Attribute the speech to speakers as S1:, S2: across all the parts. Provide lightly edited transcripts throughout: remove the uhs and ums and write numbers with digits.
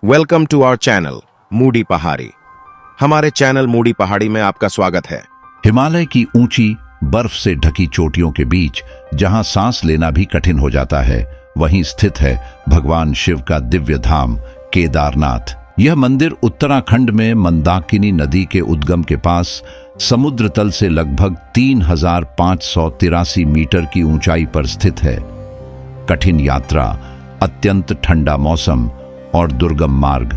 S1: Welcome to our channel moody Pahadi. हमारे channel moody पहाड़ी में आपका स्वागत है।
S2: हिमालय की ऊंची बर्फ से ढकी चोटियों के बीच जहां सांस लेना भी कठिन हो जाता है, वहीं स्थित है भगवान शिव का दिव्य धाम केदारनाथ। यह मंदिर उत्तराखंड में मंदाकिनी नदी के उद्गम के पास समुद्र तल से लगभग 3583 मीटर की ऊंचाई पर स्थित है। कठिन यात्रा, अत्यंत ठंडा मौसम और दुर्गम मार्ग,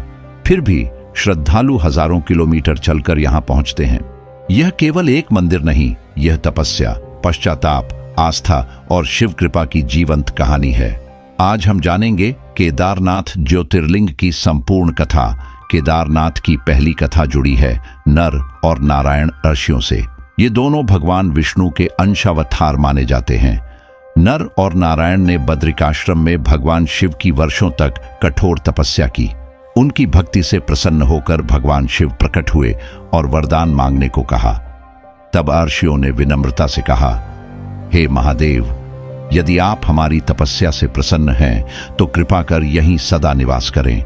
S2: फिर भी श्रद्धालु हजारों किलोमीटर चलकर यहां पहुंचते हैं। यह केवल एक मंदिर नहीं, यह तपस्या, पश्चाताप, आस्था और शिव कृपा की जीवंत कहानी है। आज हम जानेंगे केदारनाथ ज्योतिर्लिंग की संपूर्ण कथा। केदारनाथ की पहली कथा जुड़ी है नर और नारायण ऋषियों से। ये दोनों भगवान विष्णु के अंशावतार माने जाते हैं। नर और नारायण ने बद्रिकाश्रम में भगवान शिव की वर्षों तक कठोर तपस्या की। उनकी भक्ति से प्रसन्न होकर भगवान शिव प्रकट हुए और वरदान मांगने को कहा। तब ऋषियों ने विनम्रता से कहा, हे महादेव, यदि आप हमारी तपस्या से प्रसन्न हैं तो कृपा कर यहीं सदा निवास करें।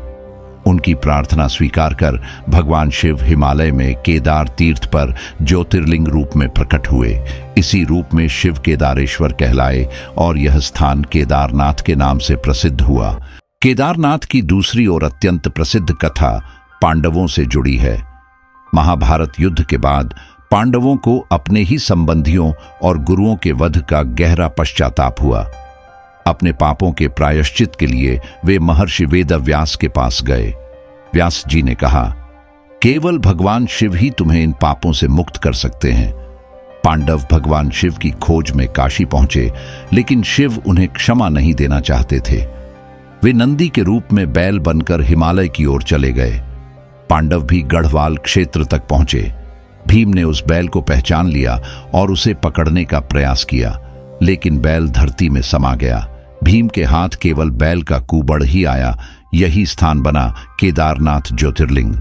S2: उनकी प्रार्थना स्वीकार कर भगवान शिव हिमालय में केदार तीर्थ पर ज्योतिर्लिंग रूप में प्रकट हुए। इसी रूप में शिव केदारेश्वर कहलाए और यह स्थान केदारनाथ के नाम से प्रसिद्ध हुआ। केदारनाथ की दूसरी और अत्यंत प्रसिद्ध कथा पांडवों से जुड़ी है। महाभारत युद्ध के बाद पांडवों को अपने ही संबंधियों और गुरुओं के वध का गहरा पश्चाताप हुआ। अपने पापों के प्रायश्चित के लिए वे महर्षि वेदव्यास के पास गए। व्यास जी ने कहा, केवल भगवान शिव ही तुम्हें इन पापों से मुक्त कर सकते हैं। पांडव भगवान शिव की खोज में काशी पहुंचे, लेकिन शिव उन्हें क्षमा नहीं देना चाहते थे। वे नंदी के रूप में बैल बनकर हिमालय की ओर चले गए। पांडव भी गढ़वाल क्षेत्र तक पहुंचे। भीम ने उस बैल को पहचान लिया और उसे पकड़ने का प्रयास किया, लेकिन बैल धरती में समा गया। भीम के हाथ केवल बैल का कुबड़ ही आया। यही स्थान बना केदारनाथ ज्योतिर्लिंग।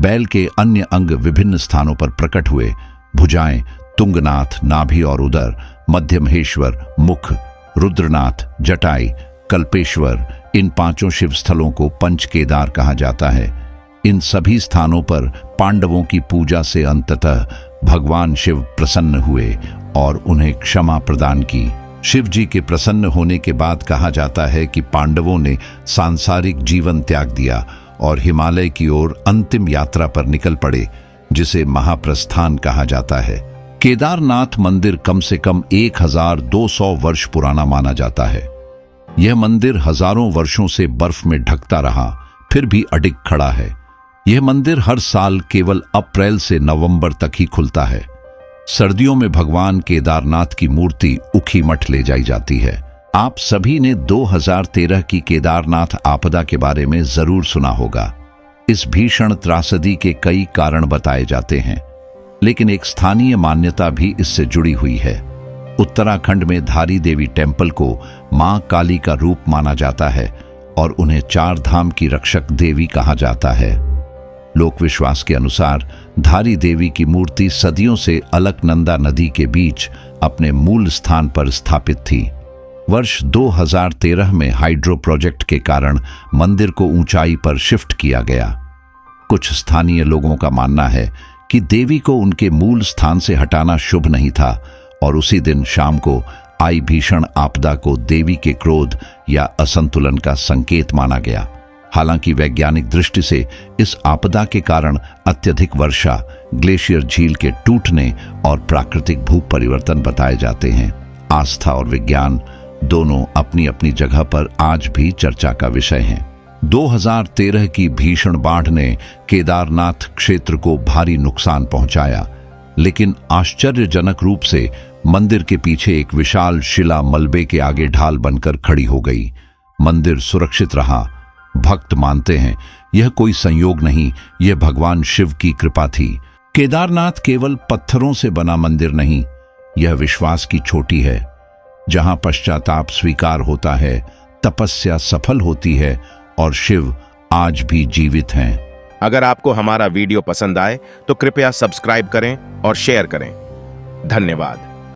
S2: बैल के अन्य अंग विभिन्न स्थानों पर प्रकट हुए। भुजाएं, तुंगनाथ, नाभि और उदर, मध्य महेश्वर, मुख, रुद्रनाथ, जटाई, कल्पेश्वर, इन पांचों शिव स्थलों को पंच केदार कहा जाता है। इन सभी स्थानों पर पांडवों की पूजा से अंततः भगवान शिव प्रसन्न हुए और उन्हें क्षमा प्रदान की। शिव जी के प्रसन्न होने के बाद कहा जाता है कि पांडवों ने सांसारिक जीवन त्याग दिया और हिमालय की ओर अंतिम यात्रा पर निकल पड़े, जिसे महाप्रस्थान कहा जाता है। केदारनाथ मंदिर कम से कम 1200 वर्ष पुराना माना जाता है। यह मंदिर हजारों वर्षों से बर्फ में ढकता रहा, फिर भी अडिग खड़ा है। यह मंदिर हर साल केवल अप्रैल से नवंबर तक ही खुलता है। सर्दियों में भगवान केदारनाथ की मूर्ति उखी मठ ले जाई जाती है। आप सभी ने 2013 की केदारनाथ आपदा के बारे में जरूर सुना होगा। इस भीषण त्रासदी के कई कारण बताए जाते हैं, लेकिन एक स्थानीय मान्यता भी इससे जुड़ी हुई है। उत्तराखंड में धारी देवी टेम्पल को मां काली का रूप माना जाता है और उन्हें 4 धाम की रक्षक देवी कहा जाता है। लोक विश्वास के अनुसार धारी देवी की मूर्ति सदियों से अलकनंदा नदी के बीच अपने मूल स्थान पर स्थापित थी। वर्ष 2013 में हाइड्रो प्रोजेक्ट के कारण मंदिर को ऊंचाई पर शिफ्ट किया गया। कुछ स्थानीय लोगों का मानना है कि देवी को उनके मूल स्थान से हटाना शुभ नहीं था और उसी दिन शाम को आई भीषण आपदा को देवी के क्रोध या असंतुलन का संकेत माना गया। हालांकि वैज्ञानिक दृष्टि से इस आपदा के कारण अत्यधिक वर्षा, ग्लेशियर झील के टूटने और प्राकृतिक भू परिवर्तन बताए जाते हैं। आस्था और विज्ञान दोनों अपनी अपनी जगह पर आज भी चर्चा का विषय हैं। 2013 की भीषण बाढ़ ने केदारनाथ क्षेत्र को भारी नुकसान पहुंचाया, लेकिन आश्चर्यजनक रूप से मंदिर के पीछे एक विशाल शिला मलबे के आगे ढाल बनकर खड़ी हो गई। मंदिर सुरक्षित रहा। भक्त मानते हैं यह कोई संयोग नहीं, यह भगवान शिव की कृपा थी। केदारनाथ केवल पत्थरों से बना मंदिर नहीं, यह विश्वास की चोटी है जहां पश्चाताप स्वीकार होता है, तपस्या सफल होती है और शिव आज भी जीवित हैं।
S1: अगर आपको हमारा वीडियो पसंद आए तो कृपया सब्सक्राइब करें और शेयर करें। धन्यवाद।